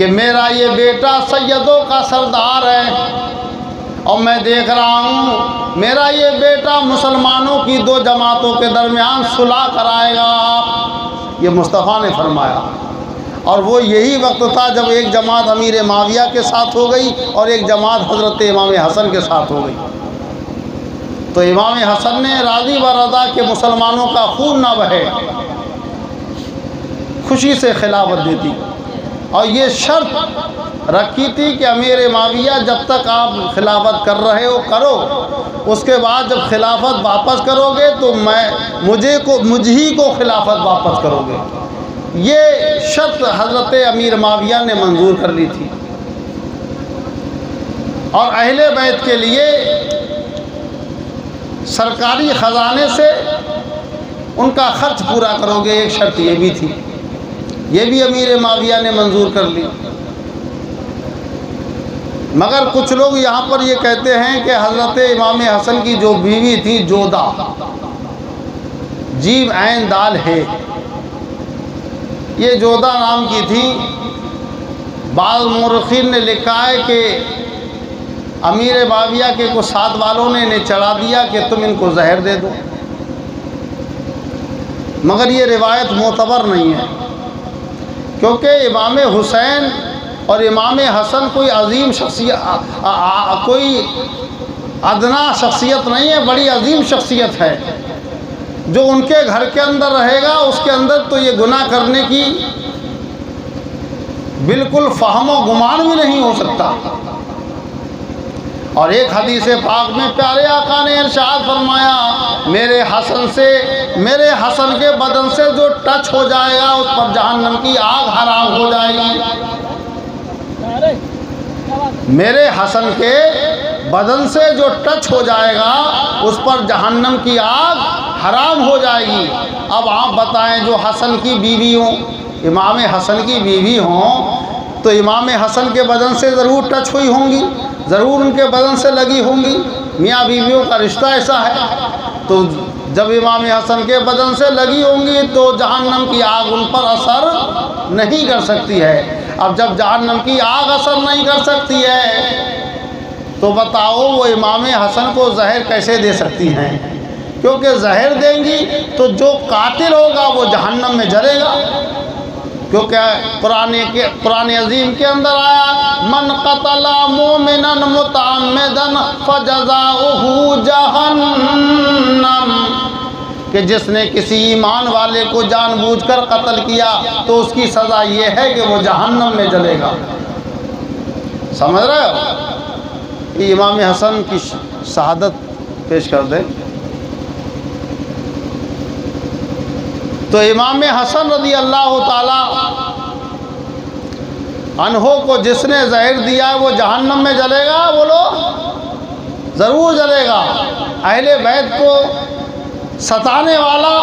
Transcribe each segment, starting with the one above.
کہ میرا یہ بیٹا سیدوں کا سردار ہے، اور میں دیکھ رہا ہوں میرا یہ بیٹا مسلمانوں کی دو جماعتوں کے درمیان صلح کرائے گا. یہ مصطفیٰ نے فرمایا. اور وہ یہی وقت تھا جب ایک جماعت امیر معاویہ کے ساتھ ہو گئی اور ایک جماعت حضرت امام حسن کے ساتھ ہو گئی. تو امام حسن نے راضی و رضا کہ مسلمانوں کا خون نہ بہے خوشی سے خلافت دیتی، اور یہ شرط رکھی تھی کہ امیر معاویہ جب تک آپ خلافت کر رہے ہو کرو، اس کے بعد جب خلافت واپس کرو گے تو مجھ ہی کو خلافت واپس کرو گے. یہ شرط حضرت امیر معاویہ نے منظور کر لی تھی. اور اہل بیت کے لیے سرکاری خزانے سے ان کا خرچ پورا کرو گے، ایک شرط یہ بھی تھی. یہ بھی امیر معاویہ نے منظور کر لی. مگر کچھ لوگ یہاں پر یہ کہتے ہیں کہ حضرت امام حسن کی جو بیوی تھی جودہ، جیم عین دال ہے، یہ جودہ نام کی تھی. بعض مورخین نے لکھا ہے کہ امیر معاویہ کے کچھ ساتھ والوں نے انہیں چڑھا دیا کہ تم ان کو زہر دے دو، مگر یہ روایت معتبر نہیں ہے، کیونکہ امام حسین اور امام حسن کوئی عظیم شخصیت، کوئی ادنا شخصیت نہیں ہے، بڑی عظیم شخصیت ہے. جو ان کے گھر کے اندر رہے گا اس کے اندر تو یہ گناہ کرنے کی بالکل فہم و گمان بھی نہیں ہو سکتا. اور ایک حدیث پاک میں پیارے آقا نے ارشاد فرمایا، میرے حسن کے بدن سے جو ٹچ ہو جائے گا اس پر جہنم کی آگ حرام ہو جائے گی. میرے حسن کے بدن سے جو ٹچ ہو جائے گا اس پر جہنم کی آگ حرام ہو جائے گی. اب آپ بتائیں، جو حسن کی بیوی ہوں، امام حسن کی بیوی ہوں، تو امام حسن کے بدن سے ضرور ٹچ ہوئی ہوں گی، ضرور ان کے بدن سے لگی ہوں گی. میاں بیویوں کا رشتہ ایسا ہے. تو جب امام حسن کے بدن سے لگی ہوں گی تو جہنم کی آگ ان پر اثر نہیں کر سکتی ہے. اب جب جہنم کی آگ اثر نہیں کر سکتی ہے تو بتاؤ وہ امام حسن کو زہر کیسے دے سکتی ہیں؟ کیونکہ زہر دیں گی تو جو قاتل ہوگا وہ جہنم میں جلے گا. کیونکہ قرآن عظیم کے اندر آیا، من قتل مومنا متعمدا فجزاؤہ جہنم، کہ جس نے کسی ایمان والے کو جان بوجھ کر قتل کیا تو اس کی سزا یہ ہے کہ وہ جہنم میں جلے گا. سمجھ رہے ہو؟ کہ امام حسن کی شہادت پیش کر دیں. تو امام حسن رضی اللہ تعالی عنہ کو جس نے زہر دیا ہے وہ جہنم میں جلے گا. بولو، ضرور جلے گا. اہل بیت کو ستانے والا،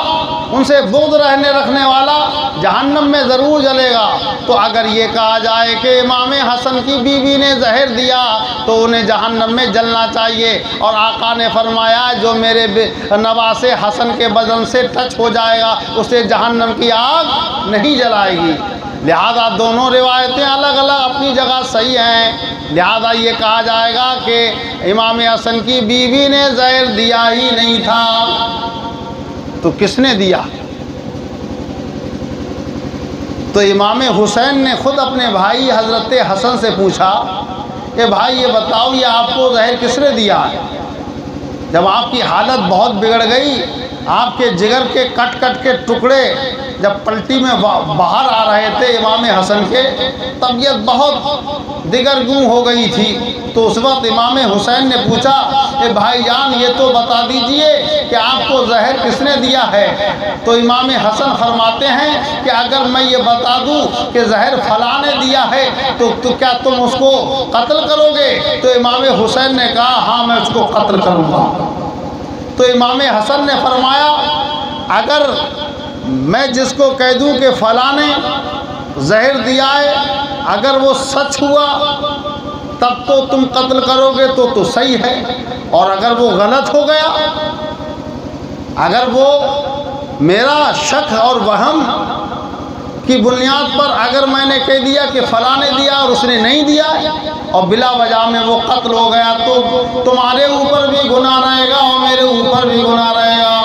ان سے بغض رکھنے والا جہنم میں ضرور جلے گا. تو اگر یہ کہا جائے کہ امام حسن کی بیوی نے زہر دیا تو انہیں جہنم میں جلنا چاہیے. اور آقا نے فرمایا جو میرے نواز حسن کے بدن سے ٹچ ہو جائے گا اسے جہنم کی آگ نہیں جلائے گی. لہذا دونوں روایتیں الگ الگ اپنی جگہ صحیح ہیں. لہذا یہ کہا جائے گا کہ امام حسن کی بیوی نے زہر دیا ہی نہیں تھا. تو کس نے دیا؟ تو امام حسین نے خود اپنے بھائی حضرت حسن سے پوچھا کہ بھائی یہ بتاؤ یہ آپ کو زہر کس نے دیا ہے؟ جب آپ کی حالت بہت بگڑ گئی، آپ کے جگر کے کٹ کٹ کے ٹکڑے جب پلٹی میں باہر آ رہے تھے امام حسن کے، طبیعت بہت دگرگوں ہو گئی تھی. تو اس وقت امام حسین نے پوچھا کہ بھائی جان یہ تو بتا دیجئے کہ آپ کو زہر کس نے دیا ہے؟ تو امام حسن فرماتے ہیں کہ اگر میں یہ بتا دوں کہ زہر فلاں نے دیا ہے تو کیا تم اس کو قتل کرو گے؟ تو امام حسین نے کہا ہاں میں اس کو قتل کروں گا. تو امام حسن نے فرمایا اگر میں جس کو کہہ دوں کہ فلاں نے زہر دیا ہے، اگر وہ سچ ہوا تب تو تم قتل کرو گے تو صحیح ہے، اور اگر وہ غلط ہو گیا، اگر وہ میرا شک اور وہم کی بنیاد پر اگر میں نے کہہ دیا کہ فلاں نے دیا اور اس نے نہیں دیا اور بلا وجہ میں وہ قتل ہو گیا تو تمہارے اوپر بھی گناہ رہے گا اور میرے اوپر بھی گناہ رہے گا۔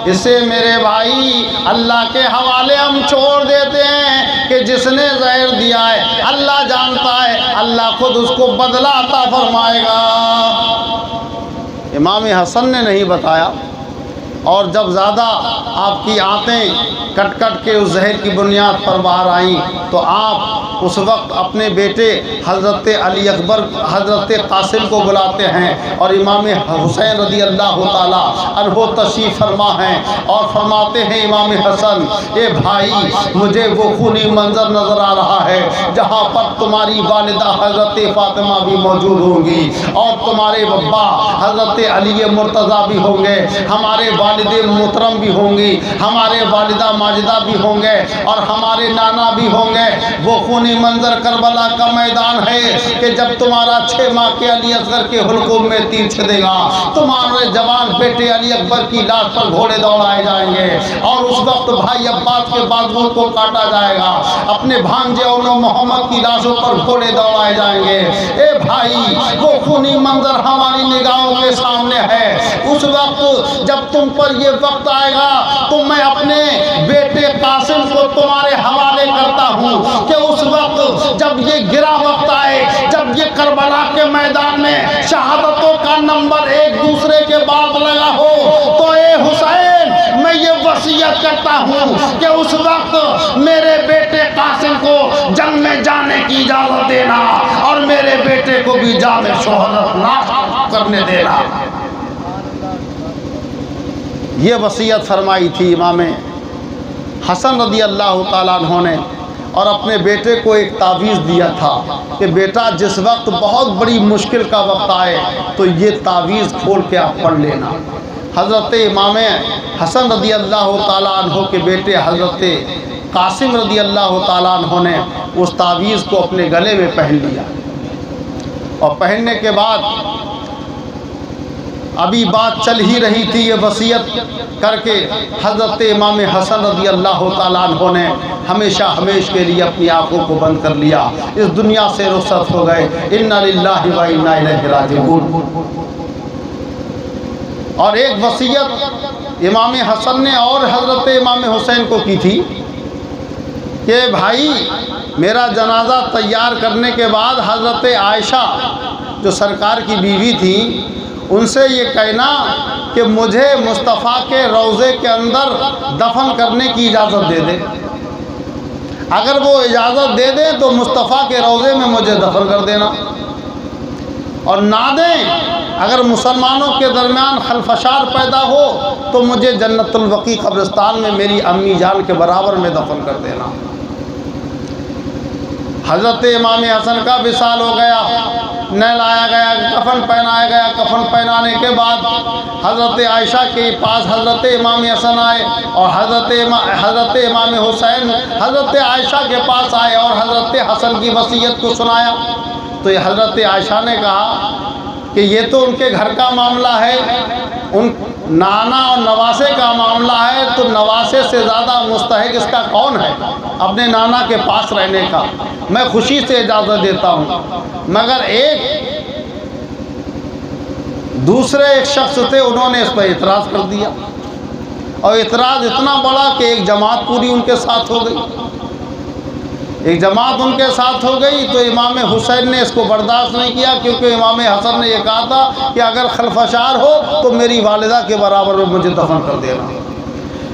اسے میرے بھائی اللہ کے حوالے ہم چھوڑ دیتے ہیں کہ جس نے زہر دیا ہے اللہ جانتا ہے، اللہ خود اس کو بدلہ عطا فرمائے گا۔ امام حسن نے نہیں بتایا، اور جب زیادہ آپ کی آنتیں کٹ کٹ کے اس زہر کی بنیاد پر باہر آئیں تو آپ اس وقت اپنے بیٹے حضرت علی اکبر حضرت قاسم کو بلاتے ہیں اور امام حسین رضی اللہ تعالیٰ عنہ تشریف فرما ہیں اور فرماتے ہیں امام حسن، اے بھائی مجھے وہ خونی منظر نظر آ رہا ہے جہاں پر تمہاری والدہ حضرت فاطمہ بھی موجود ہوں گی اور تمہارے ابا حضرت علی مرتضیٰ بھی ہوں گے، ہمارے والد محترم بھی ہوں گی، ہمارے والدہ ماجدہ بھی ہوں گے اور ہمارے نانا بھی ہوں گے۔ وہ خونی منظر کربلا کا میدان ہے کہ جب تمہارا 6 ماہ کے علی اصغر کے حلقوم میں تیر چھدے گا، تمہارے جوان بیٹے علی اکبر کی لاش پر گھوڑے دوڑائے جائیں گے اور اس وقت بھائی عباس کے بازوؤں کو کاٹا جائے گا، اپنے بھانجے اور محمد کی لاشوں پر گھوڑے دوڑائے جائیں گے۔ اے بھائی وہ خونی منظر ہماری نگاہوں کے سامنے ہے۔ اس وقت جب تم پر یہ وقت آئے گا تو میں اپنے بیٹے قاسم کو تمہارے حوالے کرتا ہوں کہ اس وقت جب یہ گرا وقت آئے، جب یہ کربلا کے میدان میں شہادتوں کا نمبر ایک دوسرے کے بعد لگا ہو، تو اے حسین میں یہ وصیت کرتا ہوں کہ اس وقت میرے بیٹے قاسم کو جنگ میں جانے کی اجازت دینا اور میرے بیٹے کو بھی جام شہادت نہ کرنے دینا۔ یہ وصیت فرمائی تھی امام حسن رضی اللہ تعالیٰ عنہ نے، اور اپنے بیٹے کو ایک تعویذ دیا تھا کہ بیٹا جس وقت بہت بڑی مشکل کا وقت آئے تو یہ تعویذ کھول کے آپ پڑھ لینا۔ حضرت امام حسن رضی اللہ تعالیٰ عنہ کے بیٹے حضرت قاسم رضی اللہ تعالیٰ عنہ نے اس تعویذ کو اپنے گلے میں پہن لیا، اور پہننے کے بعد ابھی بات چل ہی رہی تھی، یہ وصیت کر کے حضرت امام حسن رضی اللہ تعالیٰ عنہ نے ہمیشہ ہمیشہ کے لیے اپنی آنکھوں کو بند کر لیا، اس دنیا سے رخصت ہو گئے۔ انا للہ و انا الیہ راجعون۔ اور ایک وصیت امام حسن نے اور حضرت امام حسین کو کی تھی کہ بھائی میرا جنازہ تیار کرنے کے بعد حضرت عائشہ جو سرکار کی بیوی تھی ان سے یہ کہنا کہ مجھے مصطفیٰ کے روضے کے اندر دفن کرنے کی اجازت دے دے، اگر وہ اجازت دے دے تو مصطفیٰ کے روضے میں مجھے دفن کر دینا، اور نہ دیں اگر مسلمانوں کے درمیان خلفشار پیدا ہو تو مجھے جنت البقیع قبرستان میں میری امی جان کے برابر میں دفن کر دینا۔ حضرت امام حسن کا وصال ہو گیا، نہ لایا گیا، کفن پہنایا گیا۔ کفن پہنانے کے بعد حضرت عائشہ کے پاس حضرت امام حسن آئے اور حضرت امام حسین حضرت عائشہ کے پاس آئے اور حضرت حسن کی وصیت کو سنایا، تو یہ حضرت عائشہ نے کہا کہ یہ تو ان کے گھر کا معاملہ ہے، ان نانا اور نواسے کا معاملہ ہے، تو نواسے سے زیادہ مستحق اس کا کون ہے اپنے نانا کے پاس رہنے کا؟ میں خوشی سے اجازت دیتا ہوں۔ مگر دوسرے ایک شخص تھے، انہوں نے اس پر اعتراض کر دیا، اور اعتراض اتنا بڑا کہ ایک جماعت پوری ان کے ساتھ ہو گئی۔ ایک جماعت ان کے ساتھ ہو گئی تو امام حسین نے اس کو برداشت نہیں کیا، کیونکہ امام حسن نے یہ کہا تھا کہ اگر خلفشار ہو تو میری والدہ کے برابر میں مجھے دفن کر دینا۔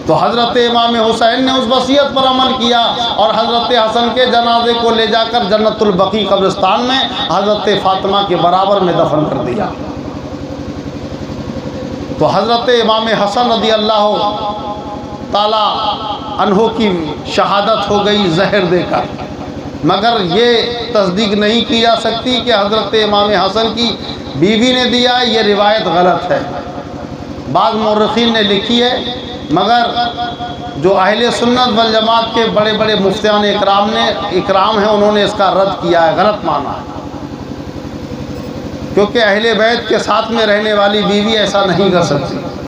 تو حضرت امام حسین نے اس وصیت پر عمل کیا اور حضرت حسن کے جنازے کو لے جا کر جنت البقیع قبرستان میں حضرت فاطمہ کے برابر میں دفن کر دیا۔ تو حضرت امام حسن رضی اللہ تعالیٰ عنہ کی شہادت ہو گئی زہر دے کر، مگر یہ تصدیق نہیں کی جا سکتی کہ حضرت امام حسن کی بیوی نے دیا، یہ روایت غلط ہے۔ بعض مورخین نے لکھی ہے، مگر جو اہل سنت والجماعت کے بڑے بڑے مفتیان اکرام ہیں انہوں نے اس کا رد کیا ہے، غلط مانا ہے، کیونکہ اہل بیت کے ساتھ میں رہنے والی بیوی ایسا نہیں کر سکتی۔